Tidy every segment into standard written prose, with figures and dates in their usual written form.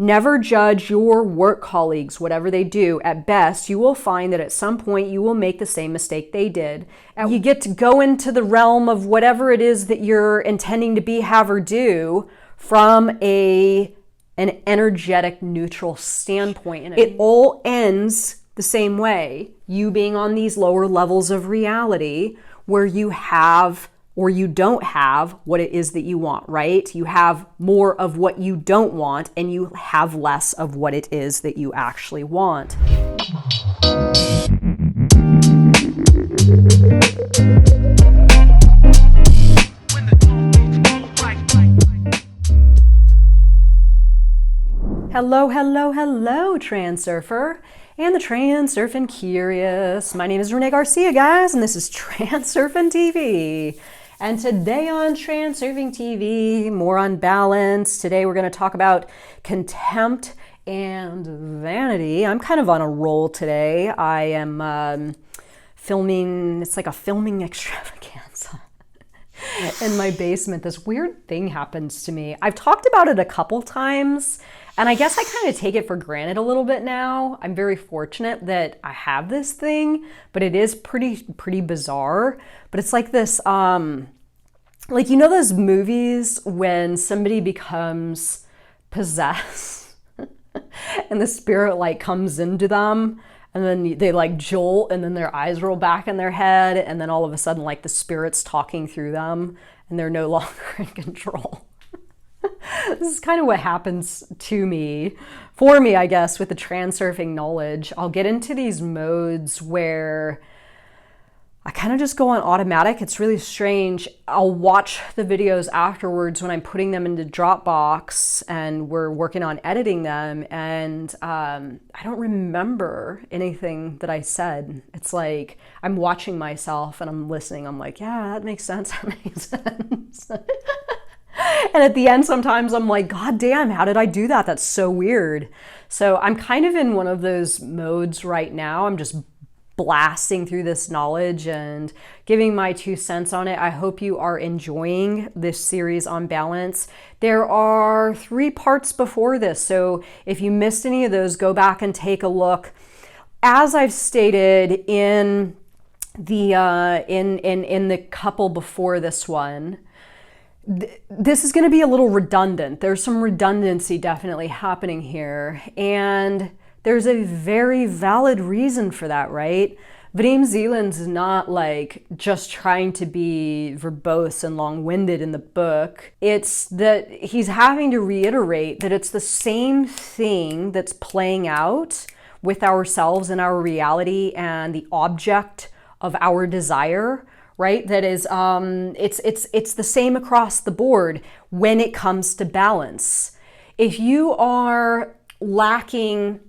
Never judge your work colleagues, whatever they do. At best, you will find that at some point you will make the same mistake they did. You get to go into the realm of whatever it is that you're intending to be, have, or do from an energetic, neutral standpoint. It all ends the same way. You being on these lower levels of reality where you have or you don't have what it is that you want, right? You have more of what you don't want and you have less of what it is that you actually want. Hello, hello, hello, Transurfer and the Transurfing Curious. My name is Renee Garcia, guys, and this is TransurfingTV. And today on TransurfingTV, more on balance. Today we're going to talk about contempt and vanity. I'm kind of on a roll today. I am filming, it's like a filming extravaganza in my basement. This weird thing happens to me. I've talked about it a couple times, and I guess I kind of take it for granted a little bit now. I'm very fortunate that I have this thing, but it is pretty bizarre. But it's like this, like, you know those movies when somebody becomes possessed and the spirit like comes into them and then they like jolt and then their eyes roll back in their head and then all of a sudden like the spirit's talking through them and they're no longer in control. This is kind of what happens to me, for me, I guess, with the transurfing knowledge. I'll get into these modes where I kind of just go on automatic. It's really strange. I'll watch the videos afterwards when I'm putting them into Dropbox and we're working on editing them, and I don't remember anything that I said. It's like I'm watching myself and I'm listening. I'm like, yeah, that makes sense. That makes sense. And at the end, sometimes I'm like, God damn, how did I do that? That's so weird. So I'm kind of in one of those modes right now. I'm just blasting through this knowledge and giving my 2 cents on it. I hope you are enjoying this series on balance. There are 3 parts before this, so if you missed any of those, go back and take a look. As I've stated in the in the couple before this one, this is going to be a little redundant. There's some redundancy definitely happening here, and there's a very valid reason for that, right? Vadim Zeland's not like just trying to be verbose and long-winded in the book. It's that he's having to reiterate that it's the same thing that's playing out with ourselves and our reality and the object of our desire, right? That is, it's the same across the board when it comes to balance. If you are lacking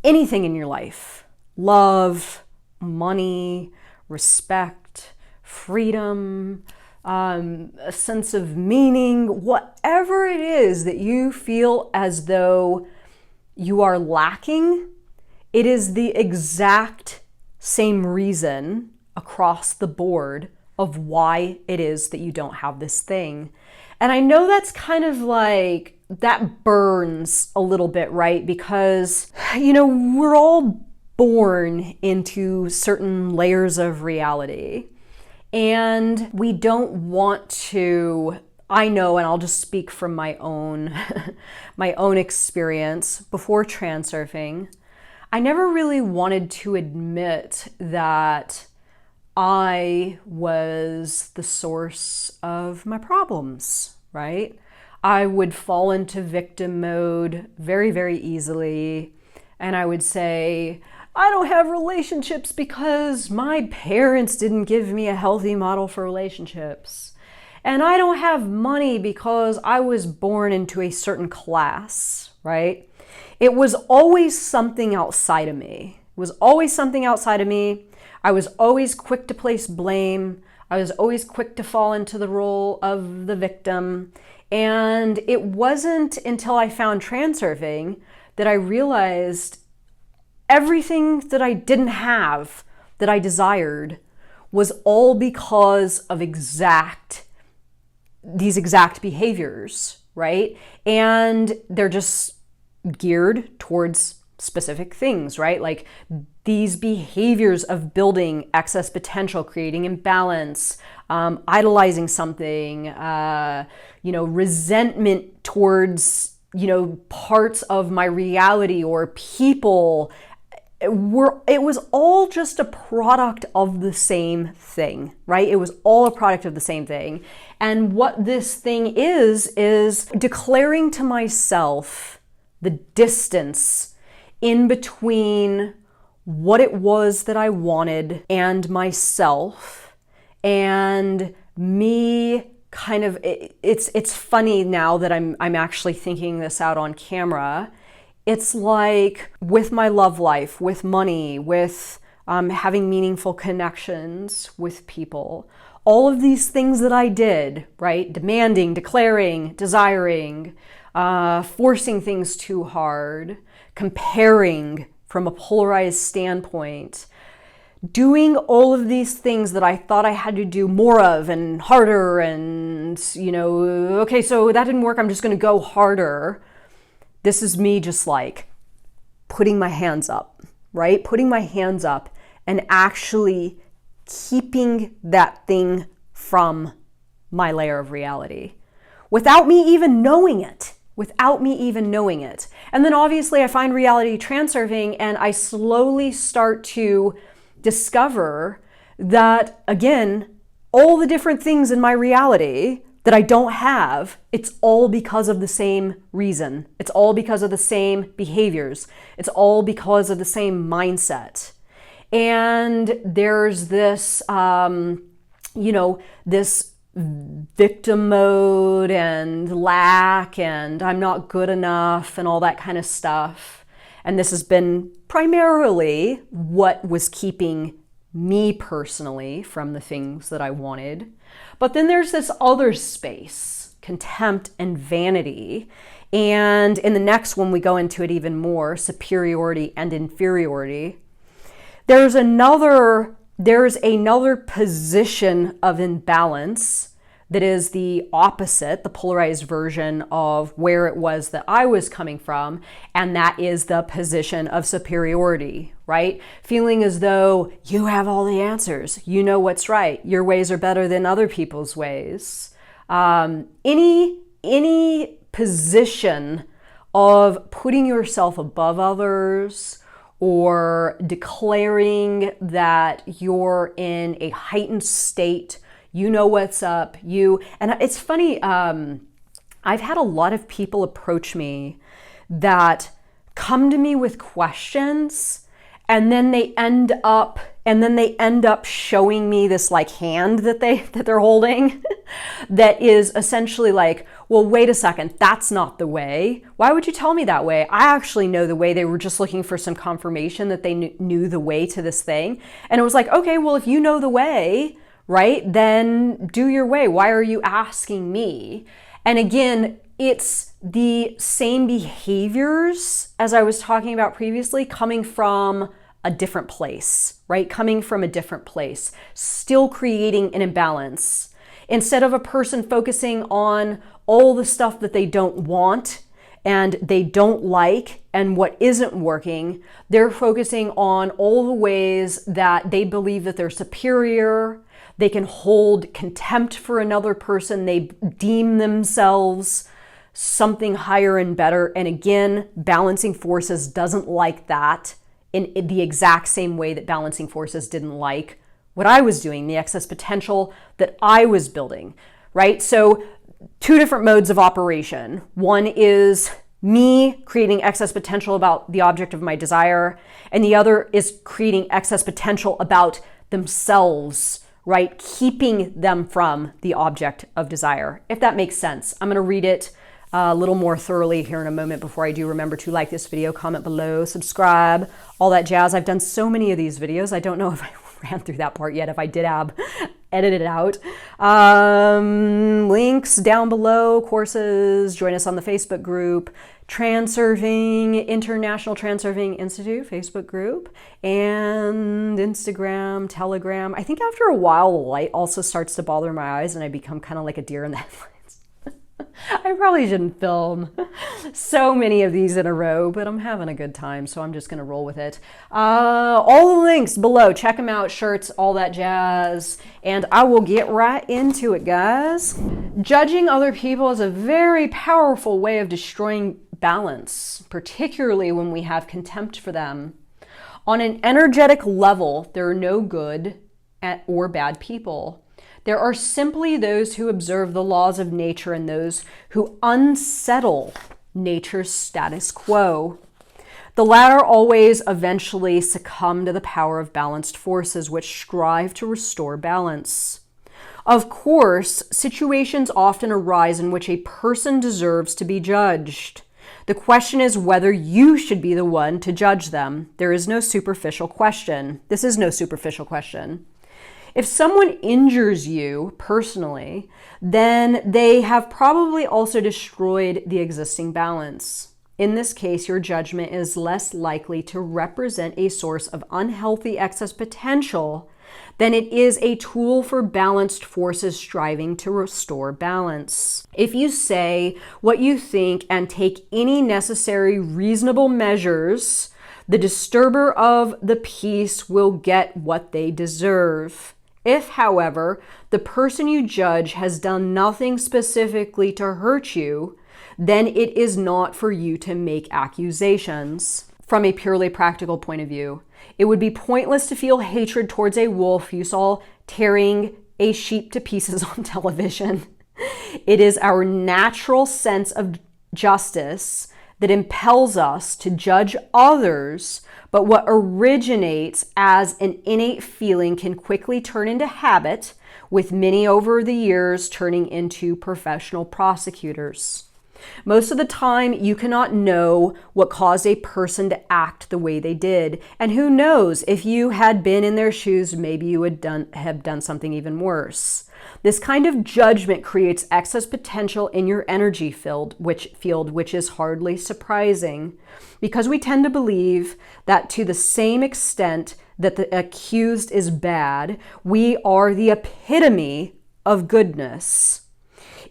anything in your life, love, money, respect, freedom, a sense of meaning, whatever it is that you feel as though you are lacking, it is the exact same reason across the board of why it is that you don't have this thing. And I know that's kind of like, that burns a little bit, right? Because, you know, we're all born into certain layers of reality, and we don't want to, I know, and I'll just speak from my own, my own experience before transurfing, I never really wanted to admit that I was the source of my problems, right? I would fall into victim mode very, very easily. And I would say, I don't have relationships because my parents didn't give me a healthy model for relationships. And I don't have money because I was born into a certain class, right? It was always something outside of me. It was always something outside of me. I was always quick to place blame. I was always quick to fall into the role of the victim. And it wasn't until I found transurfing that I realized everything that I didn't have that I desired was all because of these exact behaviors, right? And they're just geared towards specific things, right? Like these behaviors of building excess potential, creating imbalance, idolizing something, resentment towards, parts of my reality or people. It was all just a product of the same thing, right? It was all a product of the same thing. And what this thing is declaring to myself the distance in between what it was that I wanted and myself, and me kind of, it's funny now that I'm actually thinking this out on camera. It's like with my love life, with money, with having meaningful connections with people, all of these things that I did, right? Demanding, declaring, desiring, forcing things too hard, comparing from a polarized standpoint, doing all of these things that I thought I had to do more of and harder and, okay, so that didn't work, I'm just going to go harder. This is me just like putting my hands up, right? Putting my hands up and actually keeping that thing from my layer of reality without me even knowing it. And then obviously I find reality transurfing and I slowly start to discover that, again, all the different things in my reality that I don't have, it's all because of the same reason. It's all because of the same behaviors. It's all because of the same mindset. And there's this, this victim mode and lack and I'm not good enough and all that kind of stuff. And this has been primarily what was keeping me personally from the things that I wanted. But then there's this other space, contempt and vanity. And in the next one, we go into it even more, superiority and inferiority. There's another position of imbalance that is the opposite, the polarized version of where it was that I was coming from, and that is the position of superiority, right? Feeling as though you have all the answers, you know what's right, your ways are better than other people's ways. Any position of putting yourself above others or declaring that you're in a heightened state, you know what's up, and it's funny, I've had a lot of people approach me that come to me with questions and then they end up showing me this like hand that they're holding that is essentially like, well, wait a second, that's not the way. Why would you tell me that way? I actually know the way. They were just looking for some confirmation that they knew the way to this thing. And it was like, okay, well, if you know the way, right, then do your way. Why are you asking me? And again, it's the same behaviors as I was talking about previously, coming from a different place, right? Coming from a different place, still creating an imbalance. Instead of a person focusing on all the stuff that they don't want and they don't like and what isn't working, they're focusing on all the ways that they believe that they're superior. They can hold contempt for another person. They deem themselves something higher and better. And again, balancing forces doesn't like that in the exact same way that balancing forces didn't like what I was doing, the excess potential that I was building, right? So two different modes of operation. One is me creating excess potential about the object of my desire, and the other is creating excess potential about themselves, right? Keeping them from the object of desire, if that makes sense. I'm going to read it a little more thoroughly here in a moment. Before I do, remember to like this video, comment below, subscribe, all that jazz. I've done so many of these videos. I don't know if I ran through that part yet. If I did, edit it out. Links down below, courses, join us on the Facebook group, Transurfing, International Transurfing Institute Facebook group, and Instagram, Telegram. I think after a while, the light also starts to bother my eyes and I become kind of like a deer in the headlights. I probably shouldn't film so many of these in a row, but I'm having a good time, so I'm just going to roll with it. All the links below. Check them out, shirts, all that jazz. And I will get right into it, guys. Judging other people is a very powerful way of destroying balance, particularly when we have contempt for them. On an energetic level, there are no good or bad people. There are simply those who observe the laws of nature and those who unsettle nature's status quo. The latter always eventually succumb to the power of balanced forces which strive to restore balance. Of course, situations often arise in which a person deserves to be judged. The question is whether you should be the one to judge them. There is no superficial question. This is no superficial question. If someone injures you personally, then they have probably also destroyed the existing balance. In this case, your judgment is less likely to represent a source of unhealthy excess potential than it is a tool for balanced forces striving to restore balance. If you say what you think and take any necessary reasonable measures, the disturber of the peace will get what they deserve. If, however, the person you judge has done nothing specifically to hurt you, then it is not for you to make accusations. From a purely practical point of view, it would be pointless to feel hatred towards a wolf you saw tearing a sheep to pieces on television. It is our natural sense of justice that impels us to judge others, but what originates as an innate feeling can quickly turn into habit, with many over the years turning into professional prosecutors. Most of the time, you cannot know what caused a person to act the way they did, and who knows, if you had been in their shoes, maybe you would have done something even worse. This kind of judgment creates excess potential in your energy field, which is hardly surprising, because we tend to believe that to the same extent that the accused is bad, we are the epitome of goodness.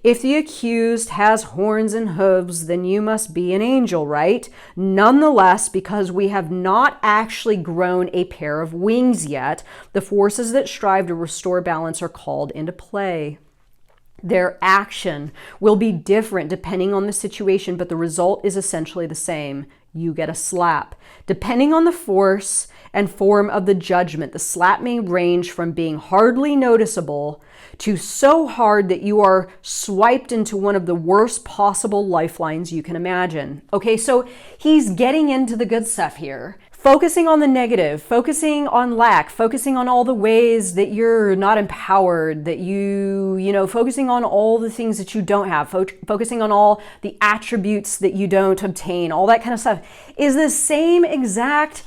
If the accused has horns and hooves, then you must be an angel, right? Nonetheless, because we have not actually grown a pair of wings yet, the forces that strive to restore balance are called into play. Their action will be different depending on the situation, but the result is essentially the same. You get a slap. Depending on the force and form of the judgment, the slap may range from being hardly noticeable to so hard that you are swiped into one of the worst possible lifelines you can imagine. Okay, so he's getting into the good stuff here. Focusing on the negative, focusing on lack, focusing on all the ways that you're not empowered, that focusing on all the things that you don't have, focusing on all the attributes that you don't obtain, all that kind of stuff is the same exact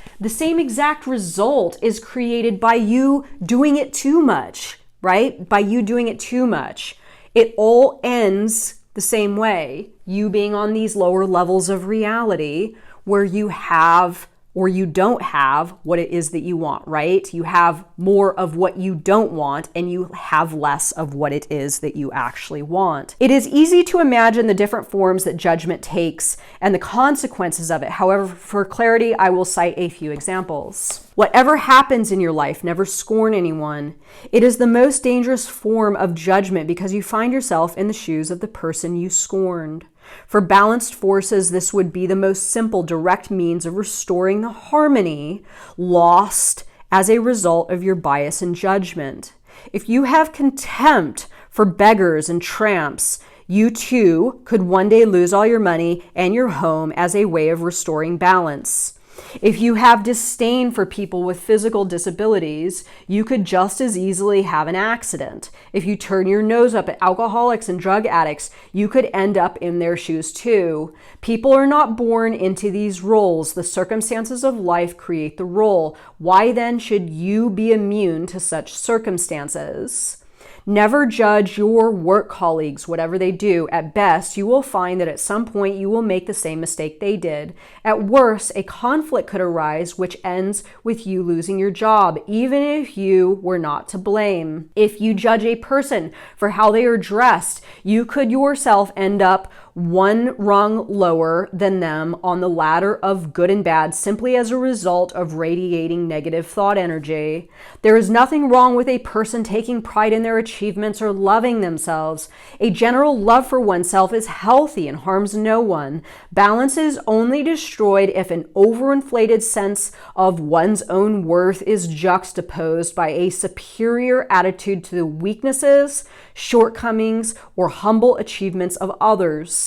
result is created by you doing it too much, right? By you doing it too much. It all ends the same way. You being on these lower levels of reality where you have or you don't have what it is that you want, right? You have more of what you don't want and you have less of what it is that you actually want. It is easy to imagine the different forms that judgment takes and the consequences of it. However, for clarity, I will cite a few examples. Whatever happens in your life, never scorn anyone. It is the most dangerous form of judgment because you find yourself in the shoes of the person you scorned. For balanced forces, this would be the most simple, direct means of restoring the harmony lost as a result of your bias and judgment. If you have contempt for beggars and tramps, you too could one day lose all your money and your home as a way of restoring balance. If you have disdain for people with physical disabilities, you could just as easily have an accident. If you turn your nose up at alcoholics and drug addicts, you could end up in their shoes too. People are not born into these roles. The circumstances of life create the role. Why then should you be immune to such circumstances? Never judge your work colleagues, whatever they do. At best, you will find that at some point you will make the same mistake they did. At worst, a conflict could arise which ends with you losing your job, even if you were not to blame. If you judge a person for how they are dressed, you could yourself end up one rung lower than them on the ladder of good and bad simply as a result of radiating negative thought energy. There is nothing wrong with a person taking pride in their achievements or loving themselves. A general love for oneself is healthy and harms no one. Balance is only destroyed if an overinflated sense of one's own worth is juxtaposed by a superior attitude to the weaknesses, shortcomings, or humble achievements of others.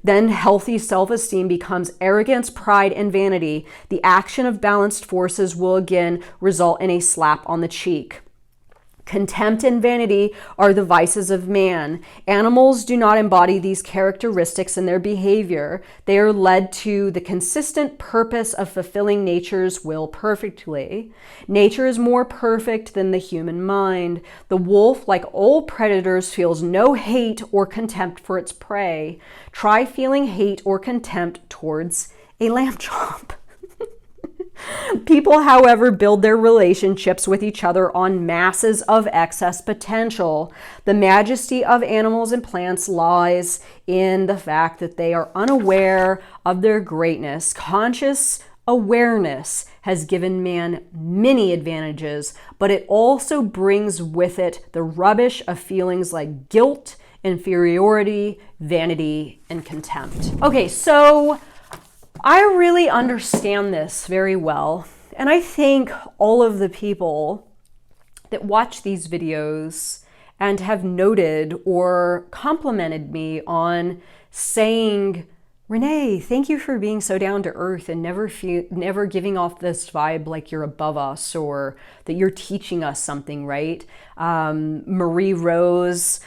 Then healthy self-esteem becomes arrogance, pride, and vanity. The action of balanced forces will again result in a slap on the cheek. Contempt and vanity are the vices of man. Animals do not embody these characteristics in their behavior. They are led to the consistent purpose of fulfilling nature's will perfectly. Nature is more perfect than the human mind. The wolf, like all predators, feels no hate or contempt for its prey. Try feeling hate or contempt towards a lamb chop. People, however, build their relationships with each other on masses of excess potential. The majesty of animals and plants lies in the fact that they are unaware of their greatness. Conscious awareness has given man many advantages, but it also brings with it the rubbish of feelings like guilt, inferiority, vanity, and contempt. Okay, so I really understand this very well, and I think all of the people that watch these videos and have noted or complimented me on saying, Renee, thank you for being so down to earth and never giving off this vibe like you're above us or that you're teaching us something, right? Marie Rose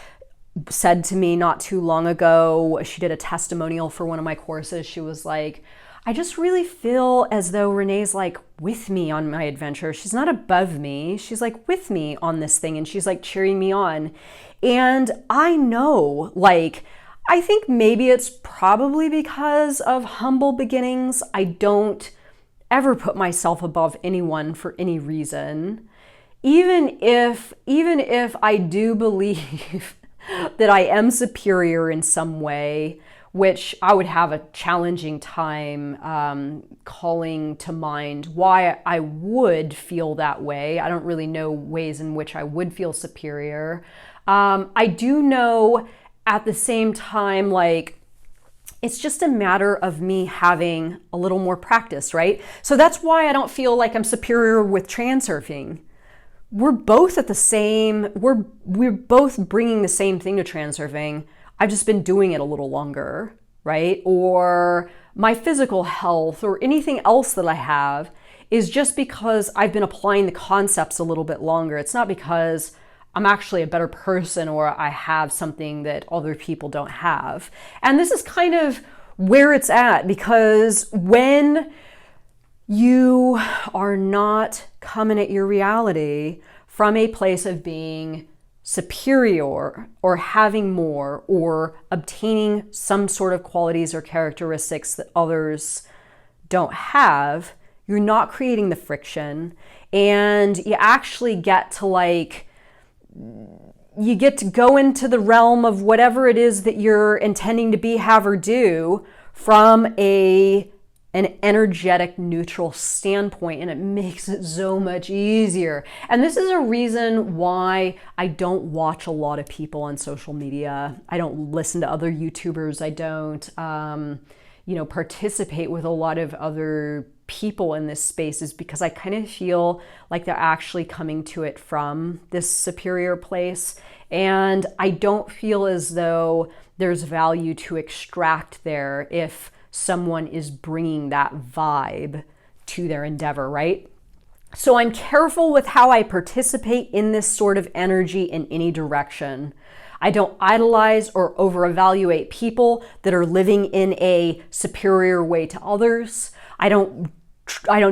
said to me not too long ago, she did a testimonial for one of my courses. She was like, I just really feel as though Renee's like with me on my adventure. She's not above me. She's like with me on this thing and she's like cheering me on. And I know, like, I think maybe it's probably because of humble beginnings. I don't ever put myself above anyone for any reason. Even if I do believe that I am superior in some way, which I would have a challenging time calling to mind why I would feel that way. I don't really know ways in which I would feel superior. I do know at the same time, like, it's just a matter of me having a little more practice, right? So that's why I don't feel like I'm superior with transurfing. We're both at the same, we're both bringing the same thing to transurfing. I've just been doing it a little longer, right? Or my physical health or anything else that I have is just because I've been applying the concepts a little bit longer. It's not because I'm actually a better person or I have something that other people don't have. And this is kind of where it's at, because when you are not coming at your reality from a place of being superior or having more or obtaining some sort of qualities or characteristics that others don't have, you're not creating the friction, and you actually get to you get to go into the realm of whatever it is that you're intending to be, have, or do from an energetic, neutral standpoint, and it makes it so much easier. And this is a reason why I don't watch a lot of people on social media. I don't listen to other YouTubers. I don't, participate with a lot of other people in this space, is because I kind of feel like they're actually coming to it from this superior place. And I don't feel as though there's value to extract there if someone is bringing that vibe to their endeavor, right? So I'm careful with how I participate in this sort of energy in any direction. I don't idolize or over-evaluate people that are living in a superior way to others. I don't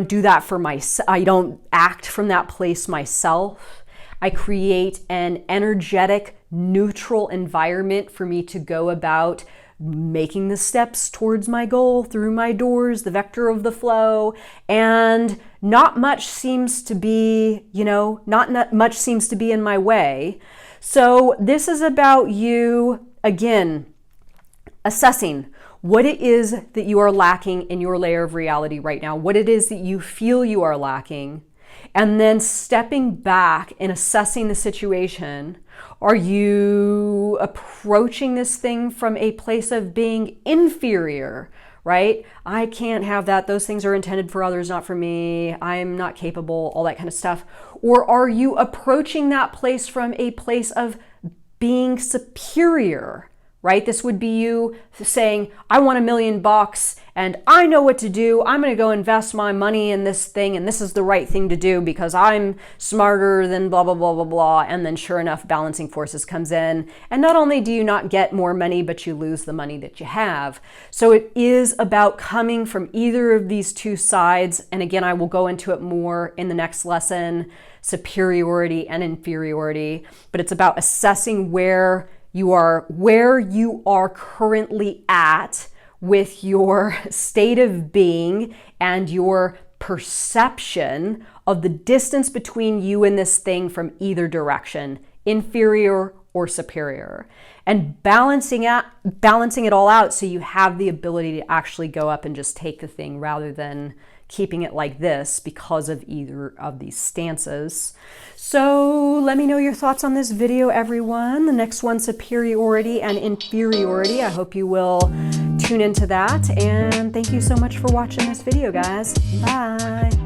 do that for myself. I don't act from that place myself. I create an energetic, neutral environment for me to go about making the steps towards my goal through my doors, the vector of the flow, and not much seems to be, not much seems to be in my way. So this is about you, again, assessing what it is that you are lacking in your layer of reality right now, what it is that you feel you are lacking, and then stepping back and assessing the situation. Are you approaching this thing from a place of being inferior, right? I can't have that. Those things are intended for others, not for me. I'm not capable, all that kind of stuff. Or are you approaching that place from a place of being superior, right? This would be you saying, I want $1 million and I know what to do. I'm going to go invest my money in this thing and this is the right thing to do because I'm smarter than blah, blah, blah, blah, blah. And then sure enough, balancing forces comes in. And not only do you not get more money, but you lose the money that you have. So it is about coming from either of these two sides. And again, I will go into it more in the next lesson, superiority and inferiority. But it's about assessing where you are currently at with your state of being and your perception of the distance between you and this thing from either direction, inferior or superior, and balancing it all out so you have the ability to actually go up and just take the thing rather than keeping it like this because of either of these stances. So let me know your thoughts on this video, everyone. The next one, superiority and inferiority. I hope you will tune into that. And thank you so much for watching this video, guys. Bye.